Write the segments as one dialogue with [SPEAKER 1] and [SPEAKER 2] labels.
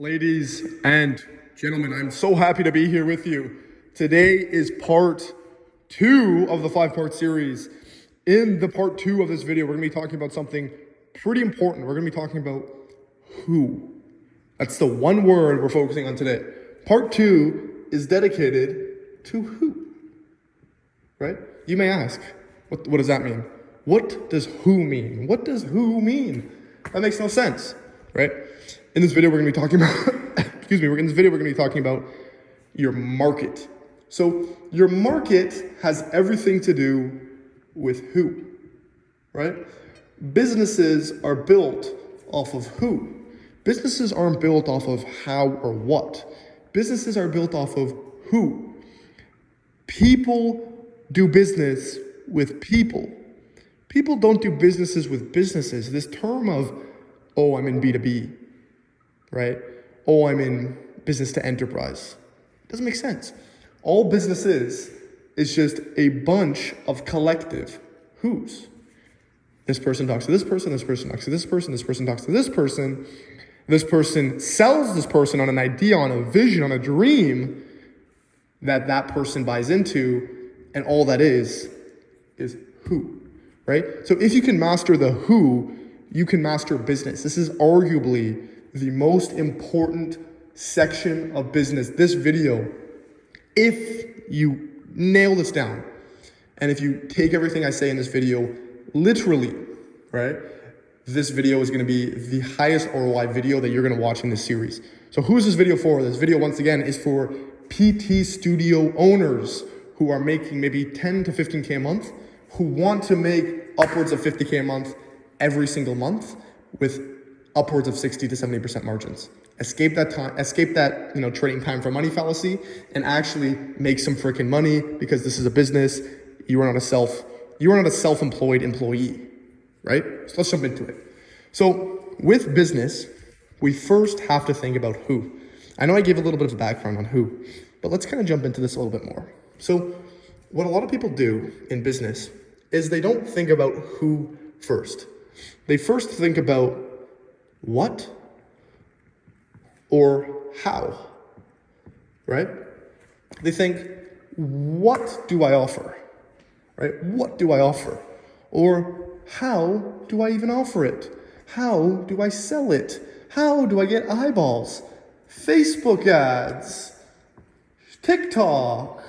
[SPEAKER 1] Ladies and gentlemen, I'm so happy to be here with you. Today is part 2 of the 5-part series. In the part 2 of this video, we're gonna be talking about something pretty important. We're gonna be talking about who. That's the one word we're focusing on today. Part 2 is dedicated to who, right? You may ask, what does that mean? What does who mean? What does who mean? That makes no sense, right? In this video, we're going to be talking about, we're going to be talking about your market. So your market has everything to do with who, right? Businesses are built off of who. Businesses aren't built off of how or what. Businesses are built off of who. People do business with people. People don't do businesses with businesses. This term of, oh, I'm in B2B, right? Oh, I'm in business to enterprise. It doesn't make sense. All business is just a bunch of collective who's. This person talks to this person, this person talks to this person, this person talks to this person. This person sells this person on an idea, on a vision, on a dream that person buys into, and all that is who, right? So if you can master the who, you can master business. This is arguably the most important section of business. This video, if you nail this down, and if you take everything I say in this video literally, right? This video is gonna be the highest ROI video that you're gonna watch in this series. So who's this video for? This video, once again, is for PT studio owners who are making maybe 10 to 15K a month, who want to make upwards of 50K a month every single month with upwards of 60 to 70% margins. Escape that trading time for money fallacy and actually make some freaking money, because this is a business. You are not a self-employed employee, right? So let's jump into it. So with business, we first have to think about who. I know I gave a little bit of a background on who, but let's kind of jump into this a little bit more. So what a lot of people do in business is they don't think about who first. They first think about what or how, right? They think, what do I offer, right? What do I offer? Or how do I even offer it? How do I sell it? How do I get eyeballs? Facebook ads, TikTok.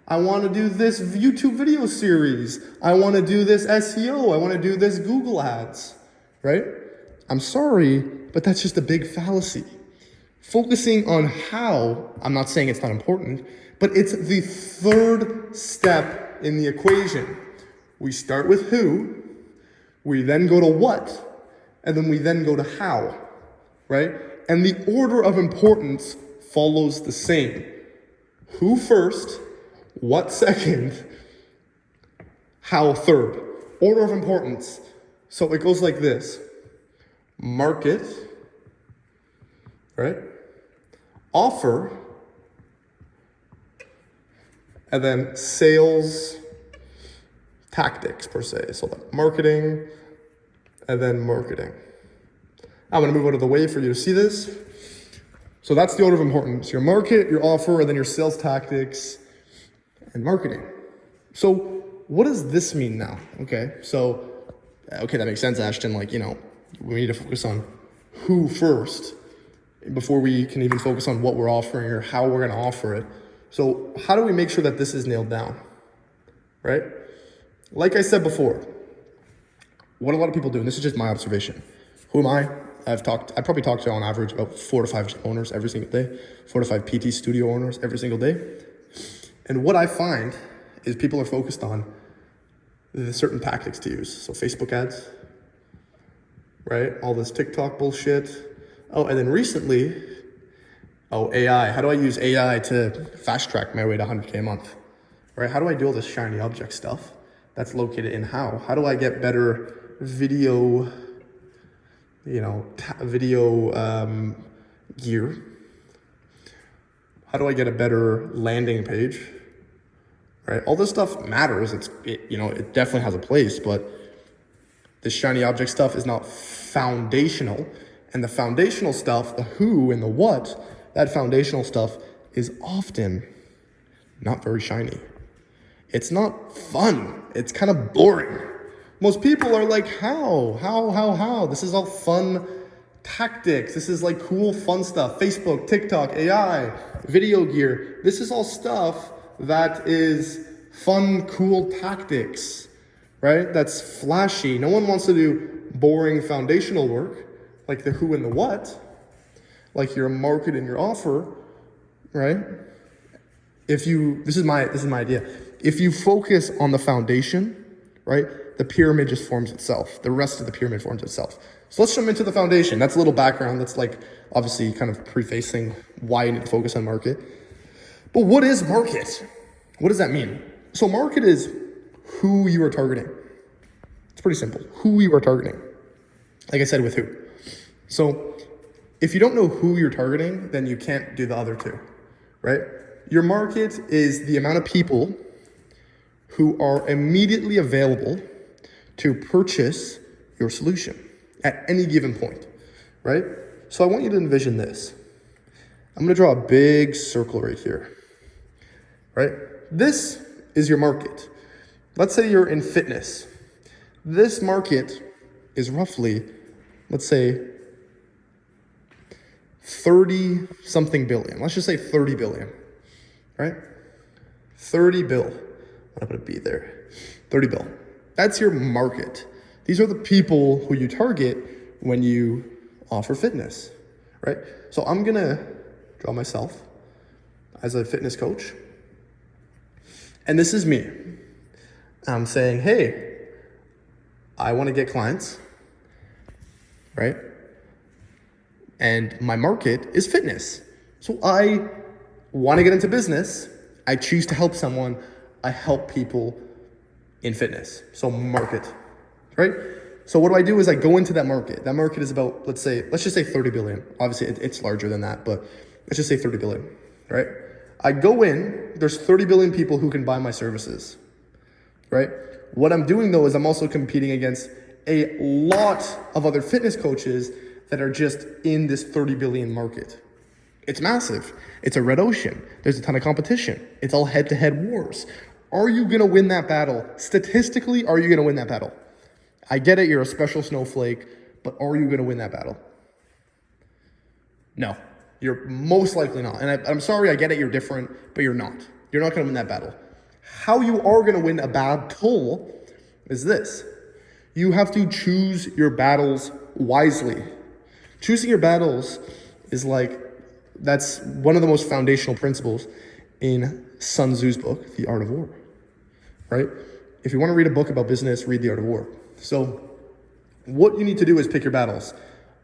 [SPEAKER 1] I want to do this YouTube video series. I want to do this SEO. I want to do this Google ads, right? I'm sorry, but that's just a big fallacy. Focusing on how, I'm not saying it's not important, but it's the third step in the equation. We start with who, we then go to what, and then we then go to how, right? And the order of importance follows the same. Who first, what second, how third. Order of importance. So it goes like this. Market, right? Offer, and then sales tactics per se. So like marketing, and then marketing. I'm gonna move out of the way for you to see this. So that's the order of importance. Your market, your offer, and then your sales tactics and marketing. So what does this mean now? Okay, that makes sense, Ashton. We need to focus on who first before we can even focus on what we're offering or how we're gonna offer it. So how do we make sure that this is nailed down, right? Like I said before, what a lot of people do, and this is just my observation. Who am I? I probably talked to on average about 4 to 5 owners every single day, 4 to 5 PT studio owners every single day. And what I find is people are focused on the certain tactics to use. So Facebook ads, right? All this TikTok bullshit. Oh, and then recently, AI. How do I use AI to fast track my way to 100K a month, right? How do I do all this shiny object stuff that's located in how? How do I get better video, gear? How do I get a better landing page, right? All this stuff matters. It definitely has a place, but the shiny object stuff is not foundational. And the foundational stuff, the who and the what, that foundational stuff is often not very shiny. It's not fun. It's kind of boring. Most people are like, how? This is all fun tactics. This is like cool, fun stuff. Facebook, TikTok, AI, video gear. This is all stuff that is fun, cool tactics, right? That's flashy. No one wants to do boring foundational work like the who and the what, like your market and your offer, right? This is my idea. If you focus on the foundation, right, the pyramid just forms itself. The rest of the pyramid forms itself. So let's jump into the foundation. That's a little background. That's like obviously kind of prefacing why you need to focus on market. But what is market? What does that mean? So market is who you are targeting. It's pretty simple. Who you are targeting. Like I said, with who. So if you don't know who you're targeting, then you can't do the other two, right? Your market is the amount of people who are immediately available to purchase your solution at any given point, right? So I want you to envision this. I'm gonna draw a big circle right here, right? This is your market. Let's say you're in fitness. This market is roughly, let's say, 30 something billion. Let's just say 30 billion, right? 30 bill. I'm gonna put a B there. 30 bill. That's your market. These are the people who you target when you offer fitness, right? So I'm gonna draw myself as a fitness coach. And this is me. I'm saying, hey, I wanna get clients, right? And my market is fitness. So I wanna get into business. I choose to help someone. I help people in fitness. So market, right? So what do? Is I go into that market. That market is about, let's just say 30 billion. Obviously it's larger than that, but let's just say 30 billion, right? I go in, there's 30 billion people who can buy my services, right? What I'm doing though is I'm also competing against a lot of other fitness coaches that are just in this 30 billion market. It's massive. It's a red ocean. There's a ton of competition. It's all head-to-head wars. Are you gonna win that battle? Statistically, are you gonna win that battle? I get it, you're a special snowflake, but are you gonna win that battle? No, you're most likely not. And I'm sorry, I get it, you're different, but you're not. You're not gonna win that battle. How you are gonna win a battle is this. You have to choose your battles wisely. Choosing your battles is that's one of the most foundational principles in Sun Tzu's book, The Art of War, right? If you want to read a book about business, read The Art of War. So what you need to do is pick your battles.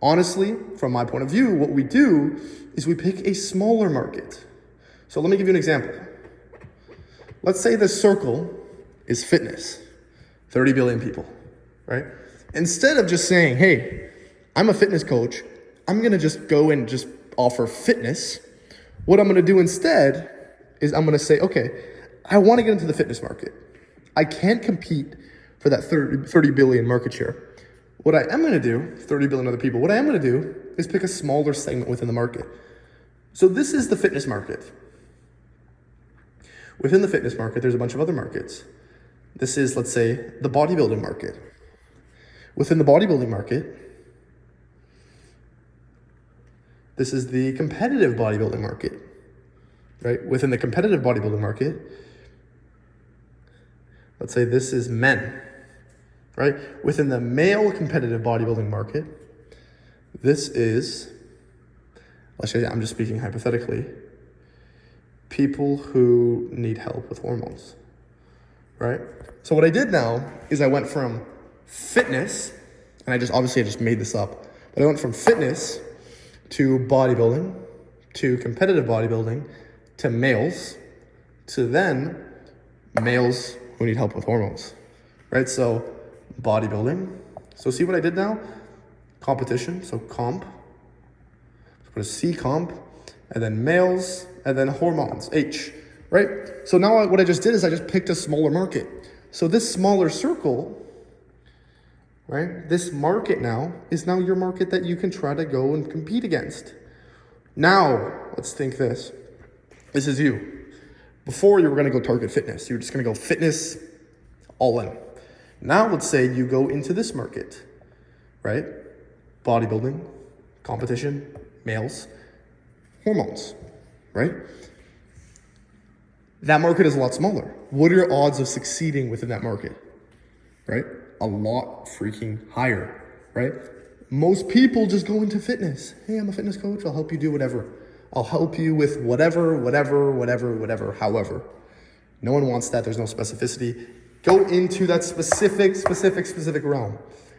[SPEAKER 1] Honestly, from my point of view, what we do is we pick a smaller market. So let me give you an example. Let's say the circle is fitness, 30 billion people, right? Instead of just saying, hey, I'm a fitness coach, I'm gonna just go and just offer fitness. What I'm gonna do instead is I'm gonna say, okay, I wanna get into the fitness market. I can't compete for that 30 billion market share. What I am gonna do, 30 billion other people, what I am gonna do is pick a smaller segment within the market. So this is the fitness market. Within the fitness market, there's a bunch of other markets. This is, let's say, the bodybuilding market. Within the bodybuilding market, this is the competitive bodybuilding market, right? Within the competitive bodybuilding market, let's say this is men, right? Within the male competitive bodybuilding market, this is, let's say, I'm just speaking hypothetically, people who need help with hormones, right? So what I did now is I went from fitness, and I just made this up, but I went from fitness to bodybuilding, to competitive bodybuilding, to males, to then males who need help with hormones, right? So bodybuilding. So see what I did now? Competition, so comp. So put a C comp, and then males, and then hormones, H, right? So now what I just did is I just picked a smaller market. So this smaller circle right? This market now is now your market that you can try to go and compete against. Now, let's think this. This is you. Before you were gonna go target fitness. You were just gonna go fitness all in. Now let's say you go into this market, right? Bodybuilding, competition, males, hormones, right? That market is a lot smaller. What are your odds of succeeding within that market, right? A lot freaking higher, right? Most people just go into fitness. Hey, I'm a fitness coach. I'll help you do whatever. I'll help you with whatever. However, no one wants that. There's no specificity. Go into that specific realm,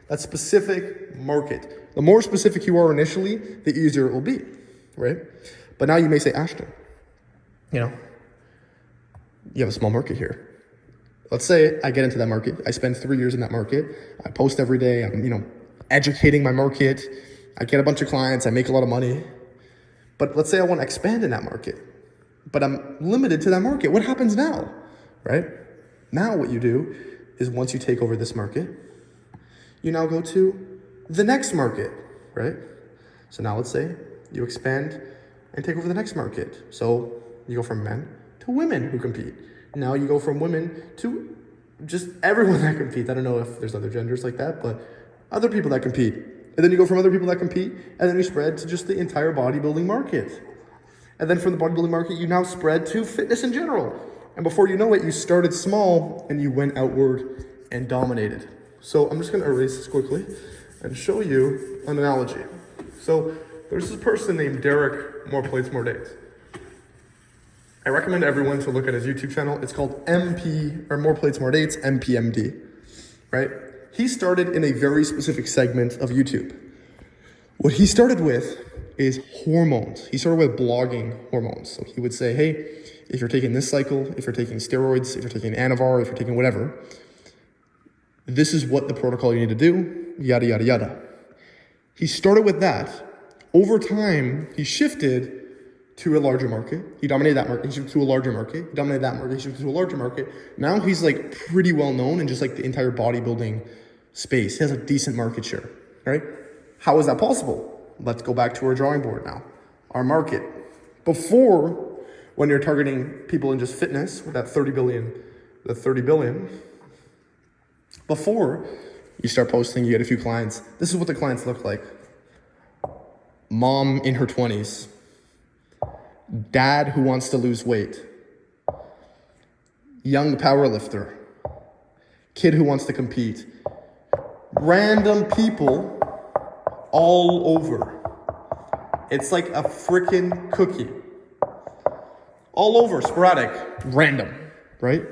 [SPEAKER 1] that specific market. The more specific you are initially, the easier it will be, right? But now you may say, Ashton, you have a small market here. Let's say I get into that market. I spend 3 years in that market. I post every day. I'm, educating my market. I get a bunch of clients. I make a lot of money. But let's say I want to expand in that market, but I'm limited to that market. What happens now, right? Now what you do is once you take over this market, you now go to the next market, right? So now let's say you expand and take over the next market. So you go from men to women who compete. Now you go from women to just everyone that competes. I don't know if there's other genders like that, but other people that compete. And then you go from other people that compete, and then you spread to just the entire bodybuilding market. And then from the bodybuilding market, you now spread to fitness in general. And before you know it, you started small and you went outward and dominated. So I'm just gonna erase this quickly and show you an analogy. So there's this person named Derek More Plates, More Dates. I recommend everyone to look at his YouTube channel. It's called More Plates, More Dates, MPMD, right? He started in a very specific segment of YouTube. What he started with is hormones. He started with blogging hormones. So he would say, hey, if you're taking this cycle, if you're taking steroids, if you're taking Anavar, if you're taking whatever, this is what the protocol you need to do, yada, yada, yada. He started with that. Over time, he shifted to a larger market. He dominated that market. He shifted to a larger market. He dominated that market. He shifted to a larger market. Now he's like pretty well known in just like the entire bodybuilding space. He has a decent market share, right? How is that possible? Let's go back to our drawing board now. Our market. Before, when you're targeting people in just fitness with that 30 billion, before you start posting, you get a few clients. This is what the clients look like. Mom in her 20s. Dad who wants to lose weight. Young powerlifter. Kid who wants to compete. Random people all over. It's like a freaking cookie. All over, sporadic, random, right?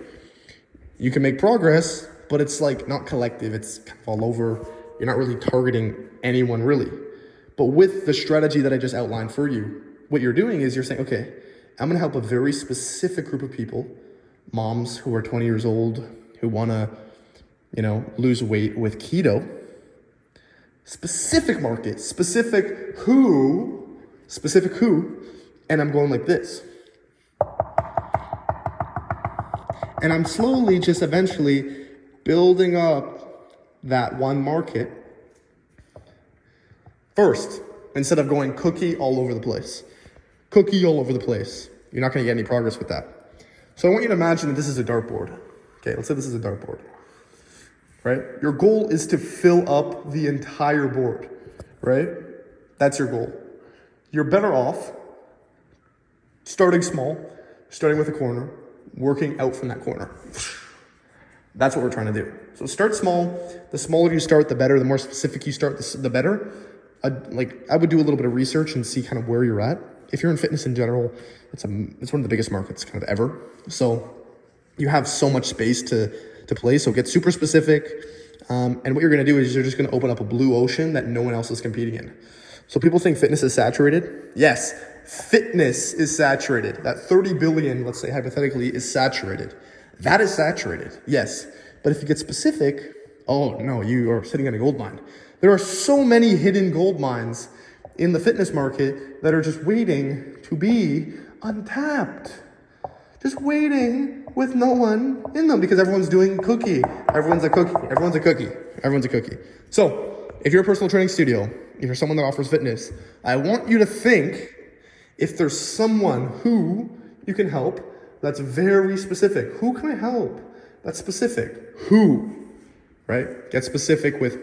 [SPEAKER 1] You can make progress, but it's like not collective. It's kind of all over. You're not really targeting anyone really. But with the strategy that I just outlined for you, what you're doing is you're saying, okay, I'm gonna help a very specific group of people, moms who are 20 years old, who wanna, lose weight with keto. Specific market, specific who, and I'm going like this. And I'm slowly just eventually building up that one market first, instead of going cookie all over the place. Cookie all over the place. You're not gonna get any progress with that. So I want you to imagine that this is a dartboard. Okay, let's say this is a dartboard, right? Your goal is to fill up the entire board, right? That's your goal. You're better off starting small, starting with a corner, working out from that corner. That's what we're trying to do. So start small. The smaller you start, the better. The more specific you start, the better. I would do a little bit of research and see kind of where you're at. If you're in fitness in general, it's one of the biggest markets kind of ever. So you have so much space to play. So get super specific. And what you're going to do is you're just going to open up a blue ocean that no one else is competing in. So people think fitness is saturated. Yes, fitness is saturated. That 30 billion, let's say hypothetically, is saturated. That is saturated, yes. But if you get specific, oh no, you are sitting in a gold mine. There are so many hidden gold mines in the fitness market that are just waiting to be untapped. just waiting with no one in them because everyone's doing cookie. Everyone's a cookie. Everyone's a cookie. Everyone's a cookie. So if you're a personal training studio, if you're someone that offers fitness, I want you to think if there's someone who you can help that's very specific. Who can I help? That's specific. Who, right? Get specific with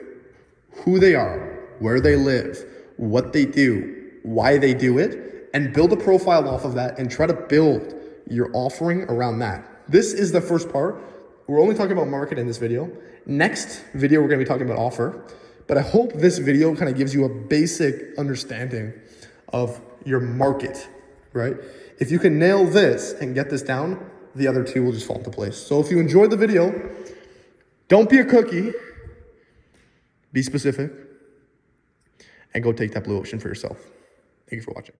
[SPEAKER 1] who they are, where they live, what they do, why they do it, and build a profile off of that and try to build your offering around that. This is the first part. We're only talking about market in this video. Next video, we're gonna be talking about offer. But I hope this video kind of gives you a basic understanding of your market, right? If you can nail this and get this down, the other two will just fall into place. So if you enjoyed the video, don't be a cookie, be specific, and go take that blue ocean for yourself. Thank you for watching.